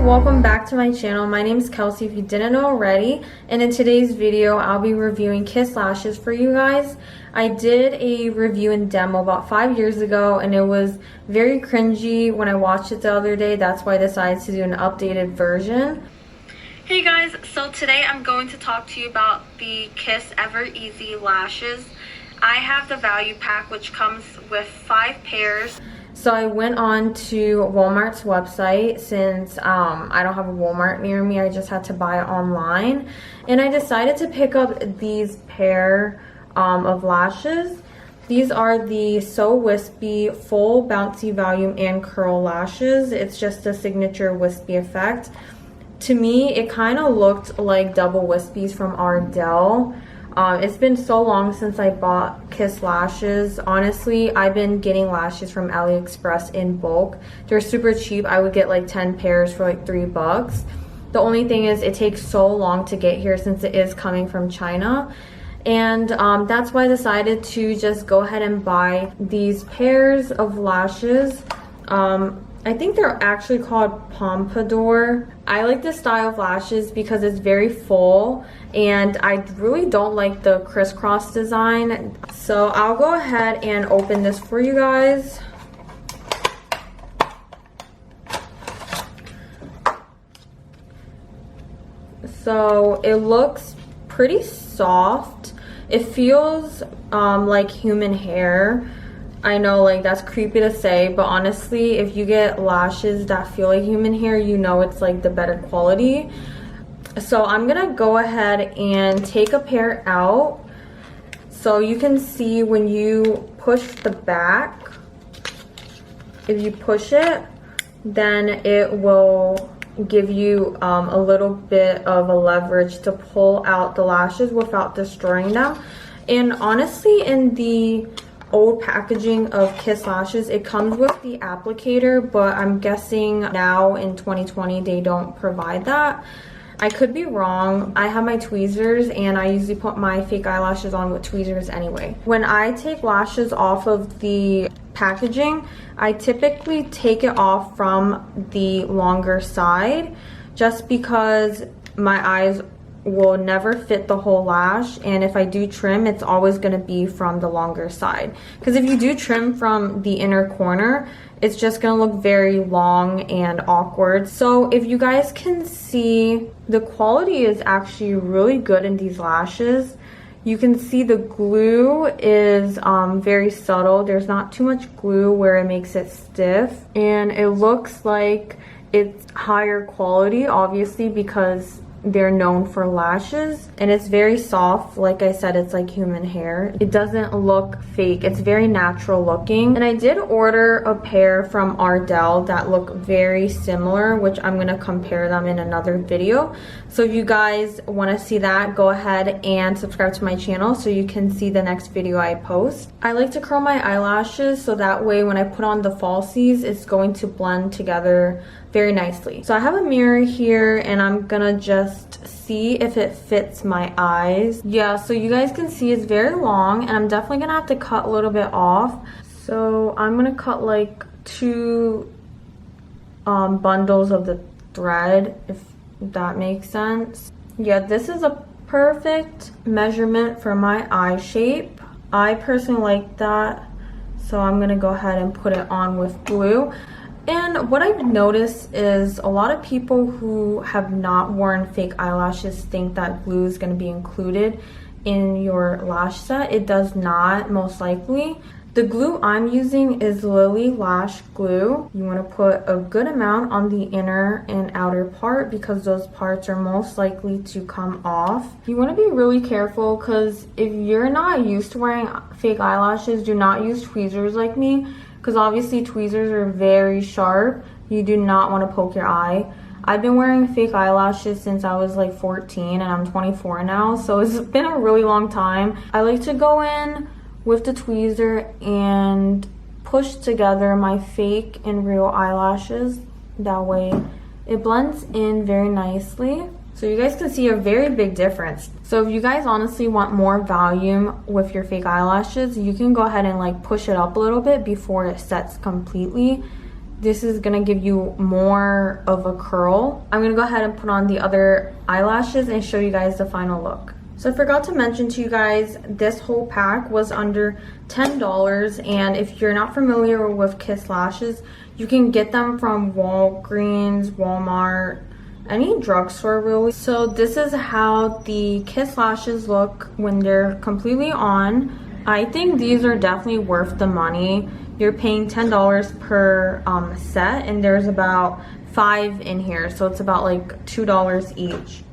welcome back to my channel. My name is Kelsey if you didn't know already, and in today's video I'll be reviewing Kiss lashes for you guys. I did a review and demo about 5 years ago and it was very cringy when I watched it the other day. That's why I decided to do an updated version. Hey guys, so today I'm going to talk to you about the Kiss Ever Easy lashes. I have the value pack which comes with 5 pairs. So I went on to Walmart's website since I don't have a Walmart near me. I just had to buy it online. And I decided to pick up these pair of lashes. These are the So Wispy Full Bouncy Volume and Curl Lashes. It's just a signature wispy effect. To me, it kind of looked like double wispies from Ardell. It's been so long since I bought Kiss lashes. Honestly, I've been getting lashes from AliExpress in bulk. They're super cheap. I would get like 10 pairs for like $3. The only thing is it takes so long to get here since it is coming from China. And that's why I decided to just go ahead and buy these pairs of lashes. I think they're actually called Pompadour. I like this style of lashes because it's very full and I really don't like the crisscross design. So I'll go ahead and open this for you guys. So it looks pretty soft. It feels like human hair. I know, like, that's creepy to say, but honestly, if you get lashes that feel like human hair, you know it's like the better quality. So I'm gonna go ahead and take a pair out. So you can see when you push the back, if you push it, then it will give you a little bit of a leverage to pull out the lashes without destroying them. And honestly, in the old packaging of Kiss lashes, it comes with the applicator, but I'm guessing now in 2020 they don't provide that. I could be wrong. I have my tweezers and I usually put my fake eyelashes on with tweezers anyway. When I take lashes off of the packaging, I typically take it off from the longer side just because my eyes will never fit the whole lash, and if I do trim, it's always going to be from the longer side, because if you do trim from the inner corner, it's just going to look very long and awkward. So if you guys can see, the quality is actually really good in these lashes. You can see the glue is very subtle. There's not too much glue where it makes it stiff, and it looks like it's higher quality, obviously, because they're known for lashes, and it's very soft. Like I said, it's like human hair. It doesn't look fake. It's very natural looking. And I did order a pair from Ardell that look very similar, which I'm going to compare them in another video. So if you guys want to see that, go ahead and subscribe to my channel so you can see the next video I post. I like to curl my eyelashes so that way when I put on the falsies, it's going to blend together very nicely. So I have a mirror here and I'm gonna just see if it fits my eyes. Yeah, so you guys can see it's very long and I'm definitely gonna have to cut a little bit off. So I'm gonna cut like 2 bundles of the thread, if that makes sense. Yeah, this is a perfect measurement for my eye shape. I personally like that, so I'm gonna go ahead and put it on with glue. And what I've noticed is a lot of people who have not worn fake eyelashes think that glue is going to be included in your lash set. It does not, most likely. The glue I'm using is Lilly Lash glue. You want to put a good amount on the inner and outer part because those parts are most likely to come off. You want to be really careful because if you're not used to wearing fake eyelashes, do not use tweezers like me, because obviously tweezers are very sharp. You do not want to poke your eye. I've been wearing fake eyelashes since I was like 14 and I'm 24 now, so it's been a really long time. I like to go in with the tweezer and push together my fake and real eyelashes. That way it blends in very nicely. So you guys can see a very big difference. So if you guys honestly want more volume with your fake eyelashes, you can go ahead and like push it up a little bit before it sets completely. this is gonna give you more of a curl. I'm gonna go ahead and put on the other eyelashes and show you guys the final look. So I forgot to mention to you guys, this whole pack was under $10, and if you're not familiar with Kiss lashes, you can get them from Walgreens, Walmart, any drugstore really. So this is how the Kiss lashes look when they're completely on. I think these are definitely worth the money. You're paying $10 per set, and there's about 5 in here, so it's about like $2 each.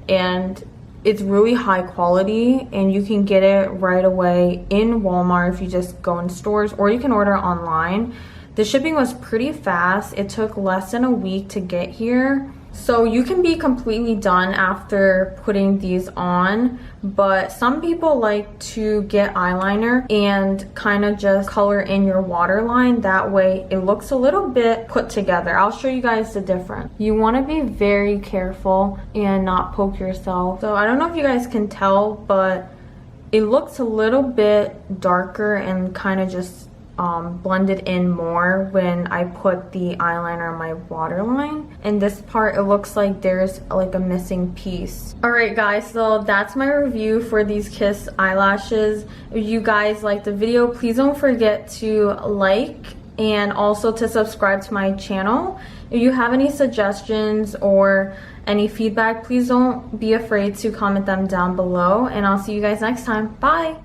And it's really high quality, and you can get it right away in Walmart if you just go in stores, or you can order online. The shipping was pretty fast. It took less than a week to get here. So you can be completely done after putting these on, but some people like to get eyeliner and kind of just color in your waterline. That way it looks a little bit put together. I'll show you guys the difference. You want to be very careful and not poke yourself. So I don't know if you guys can tell, but it looks a little bit darker and kind of just blended in more when I put the eyeliner on my waterline. In this part, it looks like there's like a missing piece. Alright guys, so that's my review for these Kiss eyelashes. If you guys liked the video, please don't forget to like and also to subscribe to my channel. If you have any suggestions or any feedback, please don't be afraid to comment them down below, and I'll see you guys next time. Bye!